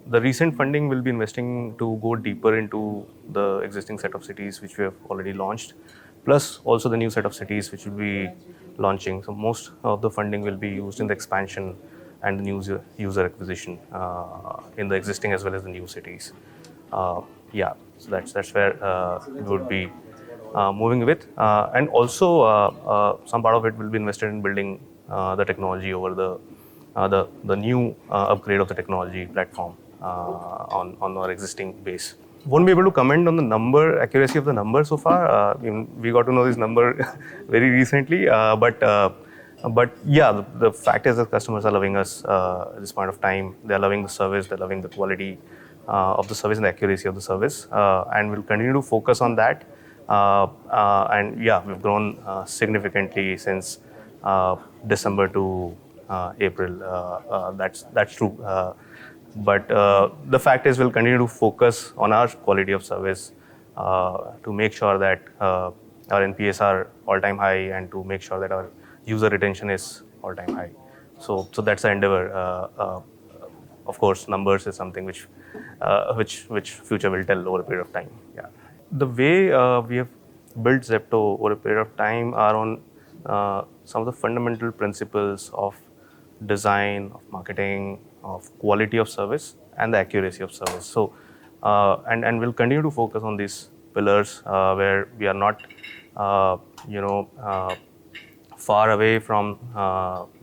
the recent funding will be investing to go deeper into the existing set of cities which we have already launched, plus also the new set of cities which will be launching. So most of the funding will be used in the expansion and the user acquisition in the existing as well as the new cities. Yeah, so that's where we would be moving with, and also some part of it will be invested in building the technology over the new upgrade of the technology platform on our existing base. Won't be able to comment on the accuracy of the number so far. We got to know this number very recently, but yeah, the fact is that customers are loving us at this point of time. They're loving the service, they're loving the quality of the service and the accuracy of the service, and we'll continue to focus on that. And yeah, we've grown significantly since December to April. That's true. But the fact is, we'll continue to focus on our quality of service to make sure that our NPS are all-time high and to make sure that our user retention is all-time high. So that's the endeavor. Of course, numbers is something which future will tell over a period of time. Yeah. The way we have built Zepto over a period of time are on some of the fundamental principles of design, of marketing, of quality of service, and the accuracy of service. So, and we'll continue to focus on these pillars where we are not, far away from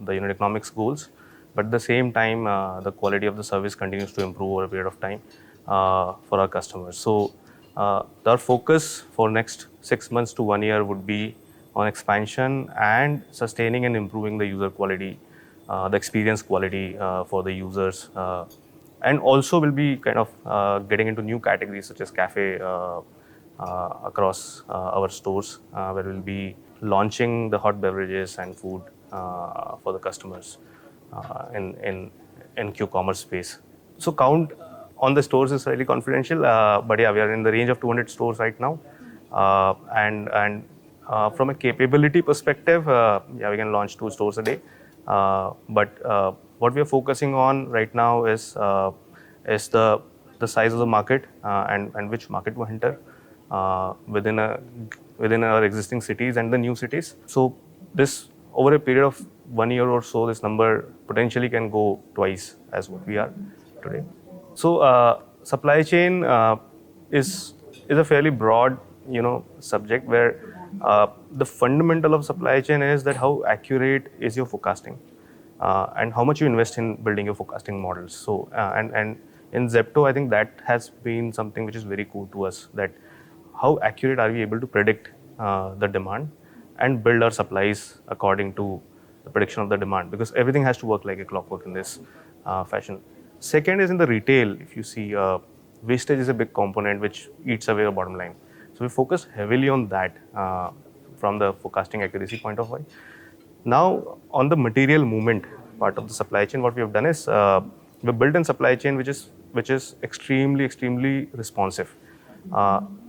the unit economics goals, but at the same time, the quality of the service continues to improve over a period of time for our customers. So, our focus for next 6 months to 1 year would be on expansion and sustaining and improving the user quality, the experience quality for the users, and also will be kind of getting into new categories such as cafe across our stores, where we'll be launching the hot beverages and food for the customers in Q-commerce space. So count on the stores is slightly confidential, but yeah, we are in the range of 200 stores right now, and from a capability perspective, yeah, we can launch 2 stores a day. But what we are focusing on right now is the size of the market and which market to enter within our existing cities and the new cities. So this over a period of 1 year or so, this number potentially can go twice as what we are today. So supply chain is a fairly broad subject where the fundamental of supply chain is that how accurate is your forecasting and how much you invest in building your forecasting models. So and in Zepto, I think that has been something which is very cool to us, that how accurate are we able to predict the demand and build our supplies according to the prediction of the demand, because everything has to work like a clockwork in this fashion. Second is in the retail, if you see, wastage is a big component which eats away your bottom line. So we focus heavily on that from the forecasting accuracy point of view. Now, on the material movement part of the supply chain, what we have done is we've built a supply chain which is extremely responsive.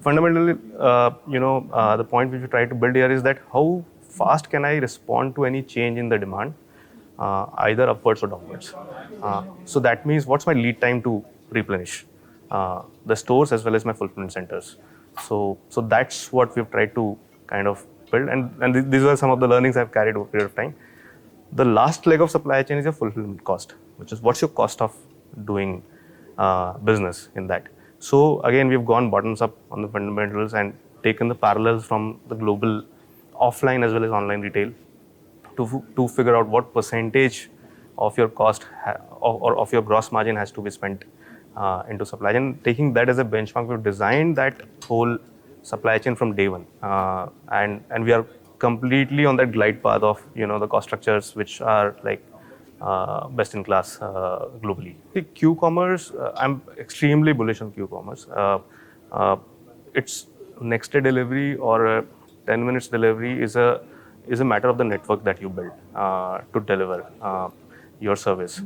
Fundamentally, the point which we try to build here is that how fast can I respond to any change in the demand, either upwards or downwards. So that means what's my lead time to replenish the stores as well as my fulfillment centers. So that's what we've tried to kind of build, and these are some of the learnings I've carried over a period of time. The last leg of supply chain is your fulfillment cost, which is what's your cost of doing business in that. So again, we've gone bottoms up on the fundamentals and taken the parallels from the global offline as well as online retail to figure out what percentage of your cost or of your gross margin has to be spent into supply chain. Taking that as a benchmark, we've designed that whole supply chain from day one, and we are completely on that glide path of the cost structures which are like best in class globally. The Q-commerce, I'm extremely bullish on Q-commerce. It's next day delivery or 10 minutes delivery is a matter of the network that you build to deliver your service.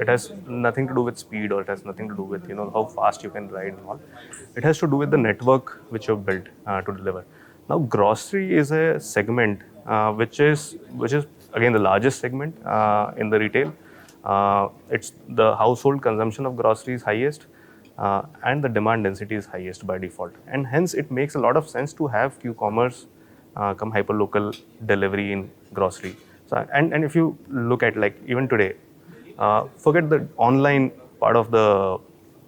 It has nothing to do with speed, or it has nothing to do with how fast you can ride and all. It has to do with the network which you've built to deliver. Now, grocery is a segment which is again the largest segment in the retail, It's the household consumption of groceries highest, and the demand density is highest by default. And hence, it makes a lot of sense to have Q-commerce come hyperlocal delivery in grocery. So, and if you look at like even today, forget the online part of the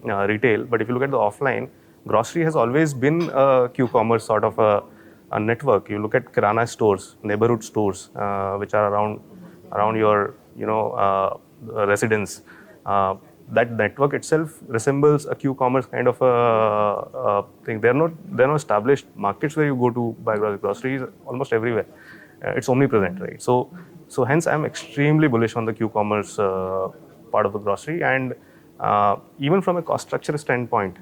retail, but if you look at the offline, grocery has always been a Q-commerce sort of a network. You look at kirana stores, neighborhood stores, which are around your residence. That network itself resembles a Q-commerce kind of a thing. There are no established markets where you go to buy groceries almost everywhere. It's omnipresent, right? So hence I'm extremely bullish on the Q-commerce part of the grocery, and even from a cost structure standpoint,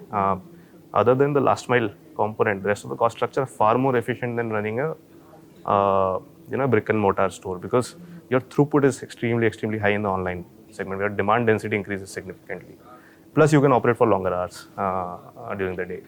other than the last mile component, the rest of the cost structure are far more efficient than running a brick and mortar store, because your throughput is extremely high in the online segment where demand density increases significantly. Plus, you can operate for longer hours during the day.